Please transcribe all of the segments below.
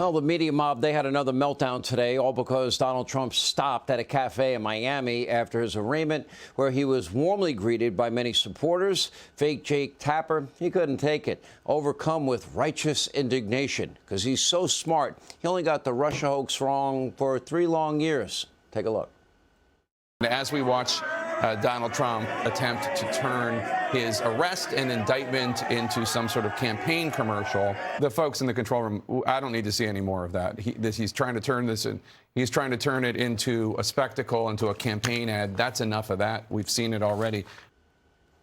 Well, the media mob, they had another meltdown today, all because Donald Trump stopped at a cafe in Miami after his arraignment, where he was warmly greeted by many supporters. Fake Jake Tapper, he couldn't take it, overcome with righteous indignation, because he's so smart. He only got the Russia hoax wrong for 3 long years. Take a look. As we watch Donald Trump attempt to turn his arrest and indictment into some sort of campaign commercial, the folks in the control room, I don't need to see any more of that. He's trying to turn this in. He's trying to turn it into a spectacle, into a campaign ad. That's enough of that. We've seen it already.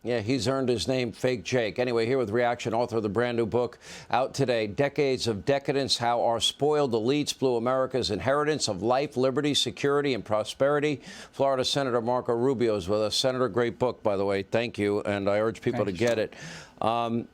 Yeah, he's earned his name, Fake Jake. Anyway, here with reaction, author of the brand new book out today, Decades of Decadence, How Our Spoiled Elites Blew America's Inheritance of Life, Liberty, Security, and Prosperity. Florida Senator Marco Rubio is with us. Senator, great book, by the way. Thank you, and I urge people to get it.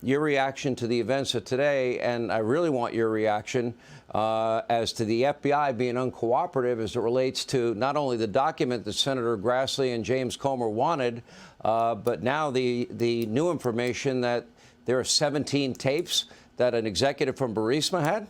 Your reaction to the events of today, and I really want your reaction as to the FBI being uncooperative as it relates to not only the document that Senator Grassley and James Comer wanted, but now the new information that there are 17 tapes that an executive from Burisma had?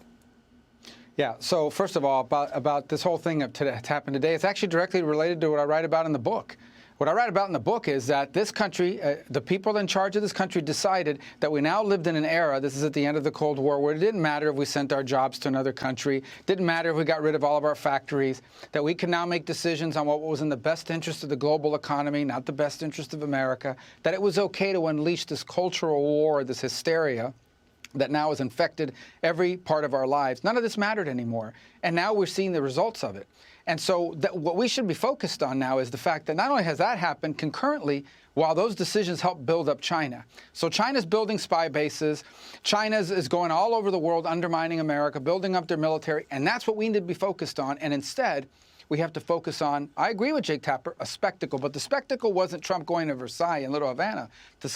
Yeah, so first of all, about this whole thing that's happened today, it's actually directly related to what I write about in the book. What I write about in the book is that this country, the people in charge of this country decided that we now lived in an era, this is at the end of the Cold War, where it didn't matter if we sent our jobs to another country, didn't matter if we got rid of all of our factories, that we can now make decisions on what was in the best interest of the global economy, not the best interest of America, that it was okay to unleash this cultural war, this hysteria that now has infected every part of our lives. None of this mattered anymore. And now we're seeing the results of it. And so what we should be focused on now is the fact that not only has that happened concurrently, while those decisions help build up China. So China's building spy bases. China is going all over the world, undermining America, building up their military. And that's what we need to be focused on. And instead, we have to focus on, I agree with Jake Tapper, a spectacle. But the spectacle wasn't Trump going to Versailles and Little Havana. The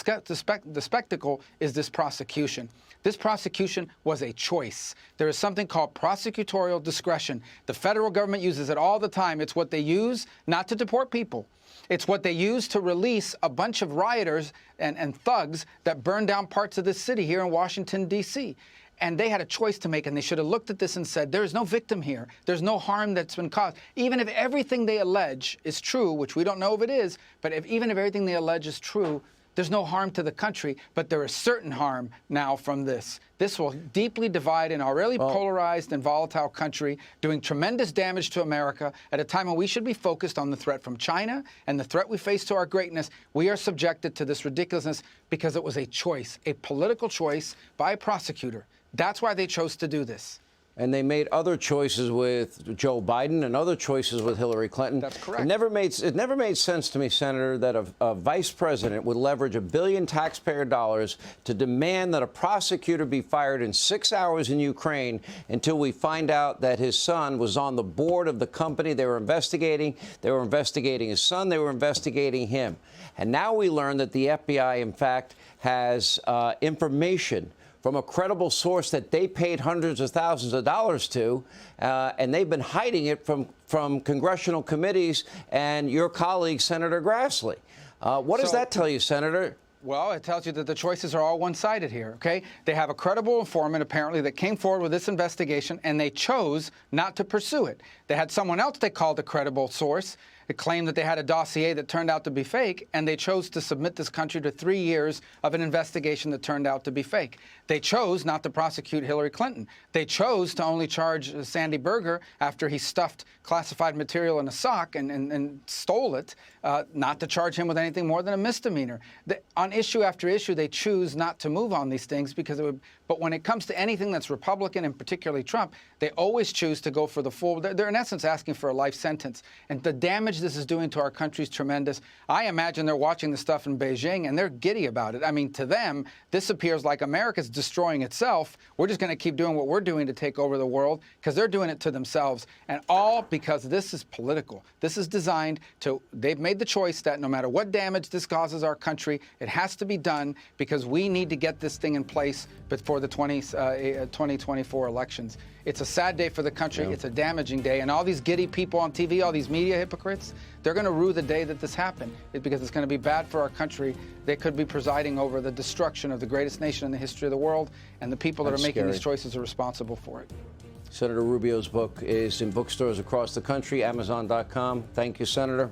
spectacle is this prosecution. This prosecution was a choice. There is something called prosecutorial discretion. The federal government uses it all the time. It's what they use not to deport people. It's what they use to release a bunch of rioters and thugs that burned down parts of this city here in Washington, D.C. And they had a choice to make, and they should have looked at this and said, there's no victim here. There's no harm that's been caused. Even if everything they allege is true, which we don't know if it is, but even if everything they allege is true, there's no harm to the country, but there is certain harm now from this. This will deeply divide an already polarized and volatile country, doing tremendous damage to America at a time when we should be focused on the threat from China and the threat we face to our greatness. We are subjected to this ridiculousness because it was a choice, a political choice by a prosecutor. That's why they chose to do this. And they made other choices with Joe Biden and other choices with Hillary Clinton. That's correct. It never made sense to me, Senator, that a vice president would leverage $1 billion taxpayer dollars to demand that a prosecutor be fired in 6 hours in Ukraine until we find out that his son was on the board of the company they were investigating. They were investigating his son. They were investigating him. And now we learn that the FBI, in fact, has information from a credible source that they paid hundreds of thousands of dollars to, and they've been hiding it from congressional committees and your colleague, Senator Grassley. What does that tell you, Senator? Well, it tells you that the choices are all one-sided here, okay? They have a credible informant, apparently, that came forward with this investigation, and they chose not to pursue it. They had someone else they called a credible source. It claimed that they had a dossier that turned out to be fake, and they chose to submit this country to 3 years of an investigation that turned out to be fake. They chose not to prosecute Hillary Clinton. They chose to only charge Sandy Berger after he stuffed classified material in a sock and stole it, not to charge him with anything more than a misdemeanor. On issue after issue, they choose not to move on these things because it would. But when it comes to anything that's Republican and particularly Trump, they always choose to go for the full. They're in essence asking for a life sentence. And the damage this is doing to our country is tremendous. I imagine they're watching the stuff in Beijing and they're giddy about it. I mean, to them, this appears like America's destroying itself. We're just going to keep doing what we're doing to take over the world because they're doing it to themselves. And all because this is political. This is designed to, they've made the choice that no matter what damage this causes our country, it has to be done because we need to get this thing in place before the 2024 elections. It's a sad day for the country. Yeah. It's a damaging day. And all these giddy people on TV, all these media hypocrites, they're going to rue the day that this happened because it's going to be bad for our country. They could be presiding over the destruction of the greatest nation in the history of the world, and the people that are making these choices are responsible for it. Senator Rubio's book is in bookstores across the country, Amazon.com. Thank you, Senator.